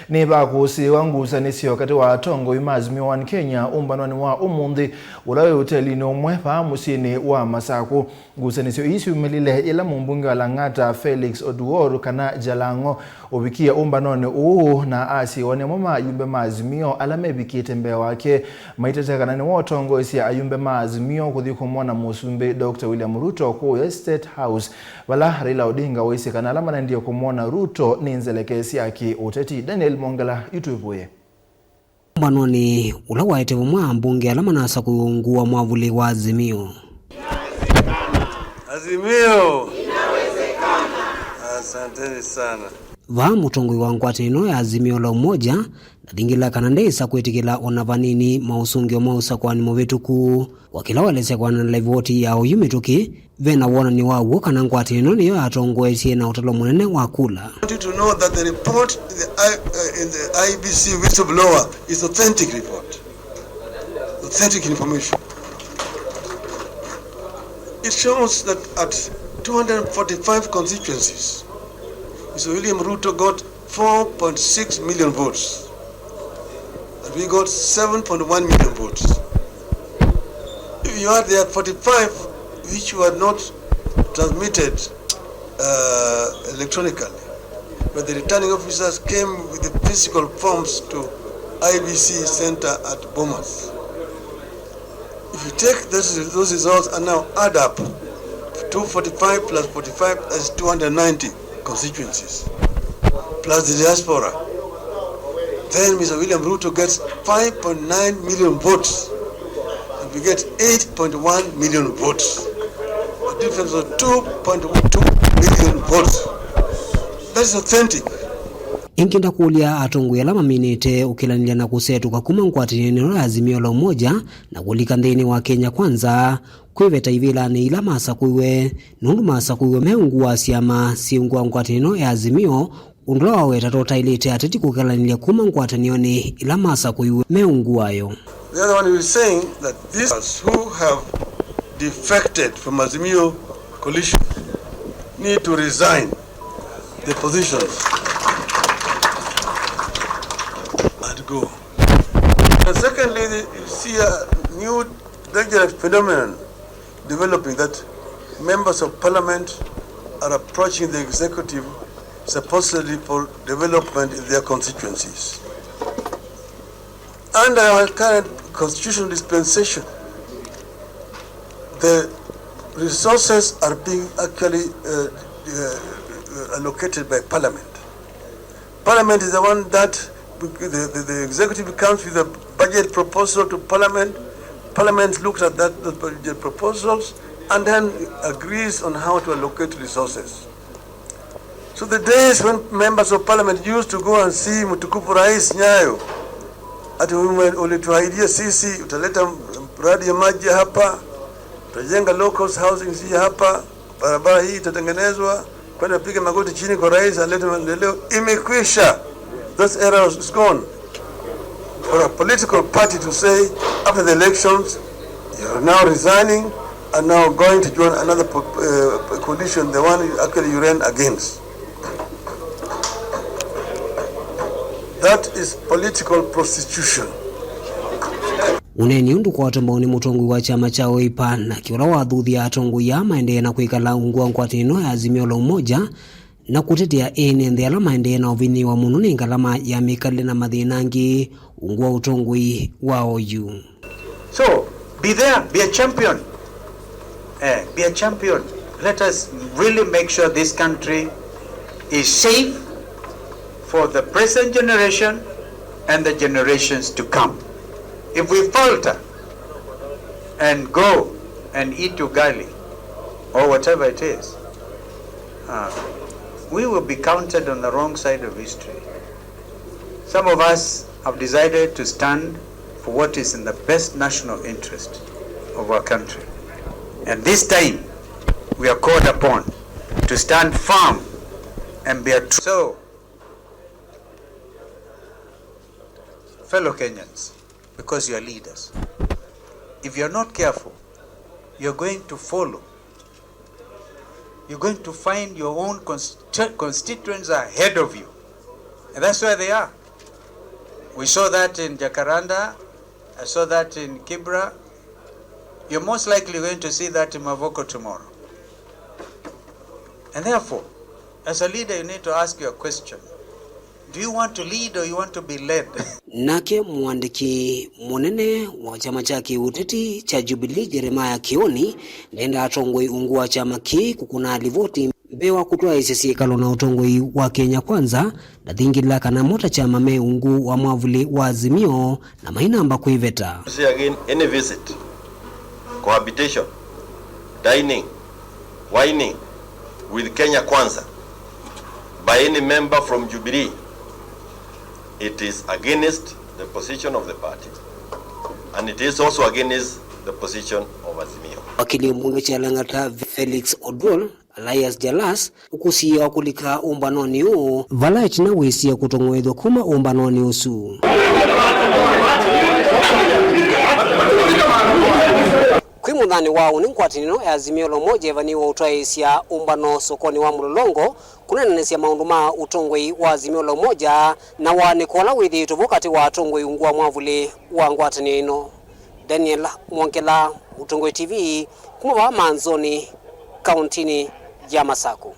ni bakusi wangusanisio kati wa Ndongoi Azimio wa Kenya umbanoni wa umundi ulawe hoteli ni umwe pa musini wa Masaku. Ngusanisio isi umelile ila mbunge wa Lang'ata Felix Oduor kana Jalango obikia umbanoni na asi wanemoma ayumbe Azimio alame bikite mbe wake maitete kana ni Ndongoi si ayumbe Azimio kuthikumwa musumbi Dr. William Ruto State House wala Raila Odinga waisi kana alama na ndiyo kumwona Ruto ni NZELEKE siaki uteti. Daniel Mongala ituibuye mbanoni ula waite mwa mbunge alama nasa kuungua mwavuli wa Azimio. Azimio inawezekana. Asanteni sana. Va mutongoi wa ngwatanioni ya Azimio la umoja na dingila kanandesa kwetikila onavanini mausungio mausakuanini movetuku wakila walese kwa na live vote ya oyumituki vena wona ni wawo kana ngwatanioni yo atongoetie na utalo munene wa kula. I want you to know that the report in the IBC whistleblower is authentic report, authentic information. It shows that at 245 constituencies, Mr. William Ruto got 4.6 million votes. And we got 7.1 million votes. If you add the 45 which were not transmitted electronically, but the returning officers came with the physical forms to IBC Center at Bomas. If you take those results and now add up 245 plus 45, that's 290 constituencies, plus the diaspora, then Mr. William Ruto gets 5.9 million votes, and we get 8.1 million votes. The difference of 2.2 million votes. That is authentic. Inkinda kulia atongoya lama minite ukilanilia na kusetu kakuma ngwatanioni ya Azimio la umoja na kulika ndeni wa Kenya kwanza kwivetanga ni ila masakuiwe nundu masakuiwe meungua siama siungua ngwatanioni ya Azimio undula waweta tota ilite ateti kukalanilia kuma ngwatanioni ila masakuiwe meunguayo. The other one is saying that these who have defected from Azimio coalition need to resign their positions and go. And secondly, you see a new dangerous phenomenon developing, that members of parliament are approaching the executive supposedly for development in their constituencies. Under our current constitutional dispensation, the resources are being actually allocated by parliament. Parliament is the one that the executive comes with a budget proposal to parliament. Parliament looks at those budget proposals and then agrees on how to allocate resources. So the days when members of parliament used to go and see mtukufu rais Nyayo, ati ulituahidia sisi utaleta mradi ya maji hapa, utajenga local housing si hapa, barabara hii itatengenezwa, kwenda piga magoti chini kwa rais alete maendeleo, imekwisha. This era is gone. For a political party to say after the elections you are now resigning and now going to join another coalition, the one actually you ran against. That is political prostitution. Uneni undu kwa watomba ni mutongoi wa chama cha Wiper na kiwala wathuthi ya Ndongoi ya maendeleo na kuikala ungua ngwatanioni ya Azimio la umoja na kutetea ene ndela maendeleo na uvini wa muno ni ngalama ya mikale na mathinangi ungua utongoi wa OU. So be there, be a champion. Be a champion. Let us really make sure this country is safe for the present generation and the generations to come. If we falter and go and eat ugali or whatever it is, we will be counted on the wrong side of history. Some of us have decided to stand for what is in the best national interest of our country. And this time, we are called upon to stand firm and be a true. So, fellow Kenyans, because you are leaders, if you are not careful, you are going to follow. You're going to find your own constituents ahead of you. And that's where they are. We saw that in Jacaranda, I saw that in Kibra. You're most likely going to see that in Mavoko tomorrow. And therefore, as a leader, you need to ask your question. Do you want to lead or you want to be led? Nake mwandiki munene wa chama chake uteti cha Jubilee Jeremiah Kioni nenda atongoi ungua chama ki kukuna alivoti mbewa kutoa isisikalo na utongoi wa Kenya Kwanza ndathingiliila kana mota chama me ungu wa mwavuli wa Azimio na mainamba kuiveta. See again, any visit, cohabitation, dining, wining with Kenya Kwanza by any member from Jubilee, it is against the position of the party, and it is also against the position of Azimio. Wakili mbunge cha Langata Felix Odwol Elias Jalas ukusia wakulika umbanoni huu vala china wesi ya kutongwedwa kuma umbanoni usu. Kwimuthani wao ni ngwatanioni ya Azimio la Umoja vaniwa utwaisya umbano sokoni wa Mulolongo kunenenesya maundu ma utongoi wa Azimio la Umoja na wanikola withi tuvukati wa atongoi ungua mwavuli wa ngwatanioni ino. Daniel Mwankela, Utongoi TV, kuma wa Manzoni, kauntini ya Masako.